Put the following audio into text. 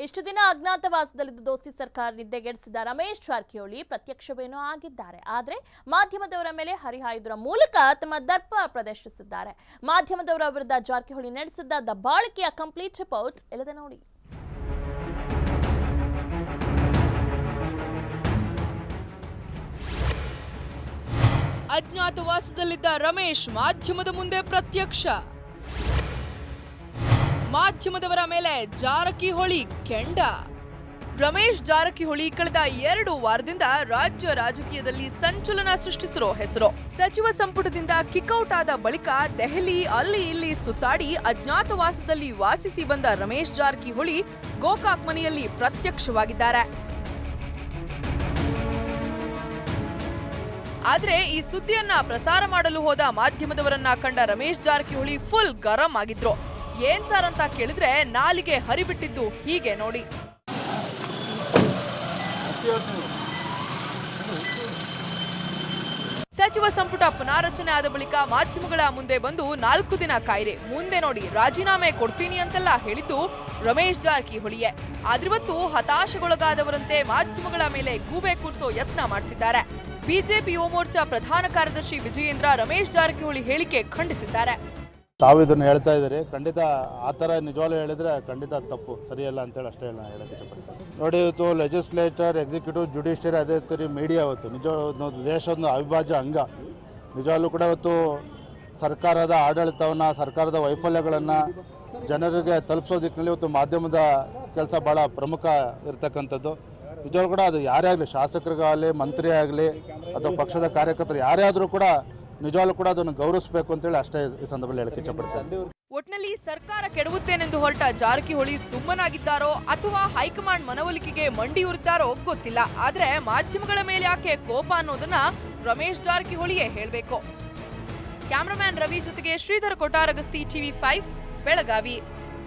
ಇಷ್ಟು ದಿನ ಅಜ್ಞಾತವಾಸದಲ್ಲಿದ್ದ ದೋಸ್ತಿ ಸರ್ಕಾರ ನಿದ್ದೆಗೆಡಿಸಿದ ರಮೇಶ್ ಜಾರಕಿಹೊಳಿ ಪ್ರತ್ಯಕ್ಷವೇನೋ ಆಗಿದ್ದಾರೆ. ಆದರೆ ಮಾಧ್ಯಮದವರ ಮೇಲೆ ಹರಿಹಾಯುವುದರ ಮೂಲಕ ತಮ್ಮ ದರ್ಪ ಪ್ರದರ್ಶಿಸಿದ್ದಾರೆ. ಮಾಧ್ಯಮದವರ ವಿರುದ್ಧ ಜಾರಕಿಹೊಳಿ ನಡೆಸಿದ್ದ ದಬ್ಬಾಳಿಕೆಯ ಕಂಪ್ಲೀಟ್ ರಿಪೋರ್ಟ್ ಇಲ್ಲದೆ ನೋಡಿ. ಅಜ್ಞಾತವಾಸದಲ್ಲಿದ್ದ ರಮೇಶ್ ಮಾಧ್ಯಮದ ಮುಂದೆ ಪ್ರತ್ಯಕ್ಷ. ಮಾಧ್ಯಮದವರ ಮೇಲೆ ಜಾರಕಿಹೊಳಿ ಕೆಂಡ. ರಮೇಶ್ ಜಾರಕಿಹೊಳಿ ಕಳೆದ 2 ವಾರದಿಂದ ರಾಜ್ಯ ರಾಜಕೀಯದಲ್ಲಿ ಸಂಚಲನ ಸೃಷ್ಟಿಸಿರೋ ಹೆಸರು. ಸಚಿವ ಸಂಪುಟದಿಂದ ಕಿಕ್ಔಟ್ ಆದ ಬಳಿಕ ದೆಹಲಿ ಅಲ್ಲಿ ಇಲ್ಲಿ ಸುತ್ತಾಡಿ ಅಜ್ಞಾತವಾಸದಲ್ಲಿ ವಾಸಿಸಿ ಬಂದ ರಮೇಶ್ ಜಾರಕಿಹೊಳಿ ಗೋಕಾಕ್ ಮನೆಯಲ್ಲಿ ಪ್ರತ್ಯಕ್ಷವಾಗಿದ್ದಾರೆ. ಆದ್ರೆ ಈ ಸುದ್ದಿಯನ್ನ ಪ್ರಸಾರ ಮಾಡಲು ಹೋದ ಮಾಧ್ಯಮದವರನ್ನ ಕಂಡ ರಮೇಶ್ ಜಾರಕಿಹೊಳಿ ಫುಲ್ ಗರಂ ಆಗಿದ್ರು. ಏನ್ ಸರ್ ಅಂತ ಕೇಳಿದ್ರೆ ನಾಲಿಗೆ ಹರಿಬಿಟ್ಟಿದ್ದು ಹೀಗೆ ನೋಡಿ. ಸಚಿವ ಸಂಪುಟ ಪುನಾರಚನೆ ಆದ ಬಳಿಕ ಮಾಧ್ಯಮಗಳ ಮುಂದೆ ಬಂದು 4 ದಿನ ಕಾಯಿರಿ, ಮುಂದೆ ನೋಡಿ ರಾಜೀನಾಮೆ ಕೊಡ್ತೀನಿ ಅಂತೆಲ್ಲ ಹೇಳಿದ್ದು ರಮೇಶ್ ಜಾರಕಿಹೊಳಿಯೇ. ಆದ್ರಿವತ್ತು ಹತಾಶೆಗೊಳಗಾದವರಂತೆ ಮಾಧ್ಯಮಗಳ ಮೇಲೆ ಗೂಬೆ ಕೂರಿಸೋ ಯತ್ನ ಮಾಡ್ತಿದ್ದಾರೆ. ಬಿಜೆಪಿ ಯುವ ಮೋರ್ಚಾ ಪ್ರಧಾನ ಕಾರ್ಯದರ್ಶಿ ವಿಜಯೇಂದ್ರ ರಮೇಶ್ ಜಾರಕಿಹೊಳಿ ಹೇಳಿಕೆ ಖಂಡಿಸಿದ್ದಾರೆ. ತಾವು ಇದನ್ನ ಹೇಳ್ತಾ ಇದ್ದೀರಿ, ಖಂಡಿತ ಆ ಥರ ನಿಜವಾಗ್ಲೂ ಹೇಳಿದ್ರೆ ಖಂಡಿತ ತಪ್ಪು, ಸರಿಯಲ್ಲ ಅಂತೇಳಿ ಅಷ್ಟೇ ಹೇಳಕ್ಕೆ ಇಷ್ಟಪಡ್ತೀನಿ. ನೋಡಿ, ಇವತ್ತು ಲೆಜಿಸ್ಲೇಚರ್, ಎಕ್ಸಿಕ್ಯೂಟಿವ್, ಜುಡಿಷಿಯರಿ, ಅದೇ ರೀತಿ ಮೀಡಿಯಾ ಇವತ್ತು ನಿಜ ದೇಶದ ಅವಿಭಾಜ್ಯ ಅಂಗ. ನಿಜವಾಗ್ಲೂ ಕೂಡ ಇವತ್ತು ಸರ್ಕಾರದ ಆಡಳಿತವನ್ನು, ಸರ್ಕಾರದ ವೈಫಲ್ಯಗಳನ್ನು ಜನರಿಗೆ ತಲುಪಿಸೋ ದಿಕ್ಕಿನಲ್ಲಿ ಇವತ್ತು ಮಾಧ್ಯಮದ ಕೆಲಸ ಭಾಳ ಪ್ರಮುಖ ಇರತಕ್ಕಂಥದ್ದು. ನಿಜವಾಗ್ಲೂ ಕೂಡ ಅದು ಯಾರೇ ಆಗಲಿ, ಶಾಸಕರಿಗಾಗಲಿ, ಮಂತ್ರಿ ಆಗಲಿ ಅಥವಾ ಪಕ್ಷದ ಕಾರ್ಯಕರ್ತರು ಯಾರೇ ಆದರೂ ಕೂಡ ನಿಜವಾಗ್ಲೂ ಕೂಡ ಅದನ್ನು ಗೌರವಿಸಬೇಕು ಅಂತೇಳಿ ಅಷ್ಟೇ ಈ ಸಂದರ್ಭದಲ್ಲಿ ಹೇಳಕ್ಕೆ ಇಷ್ಟಪಡ್ತೇನೆ. ಒಟ್ನಲ್ಲಿ ಸರ್ಕಾರ ಕೆಡವುತ್ತೇನೆಂದು ಹೊರಟ ಜಾರಕಿಹೊಳಿ ಸುಮ್ಮನಾಗಿದ್ದಾರೋ ಅಥವಾ ಹೈಕಮಾಂಡ್ ಮನವೊಲಿಕೆಗೆ ಮಂಡಿಯೂರಿದ್ದಾರೋ ಗೊತ್ತಿಲ್ಲ. ಆದ್ರೆ ಮಾಧ್ಯಮಗಳ ಮೇಲೆ ಯಾಕೆ ಕೋಪ ಅನ್ನೋದನ್ನ ರಮೇಶ್ ಜಾರಕಿಹೊಳಿಯೇ ಹೇಳಬೇಕು. ಕ್ಯಾಮರಾಮ್ಯಾನ್ ರವಿ ಜೊತೆಗೆ ಶ್ರೀಧರ್ ಕೊಟಾರಗಸ್ತಿ, TV5 ಬೆಳಗಾವಿ.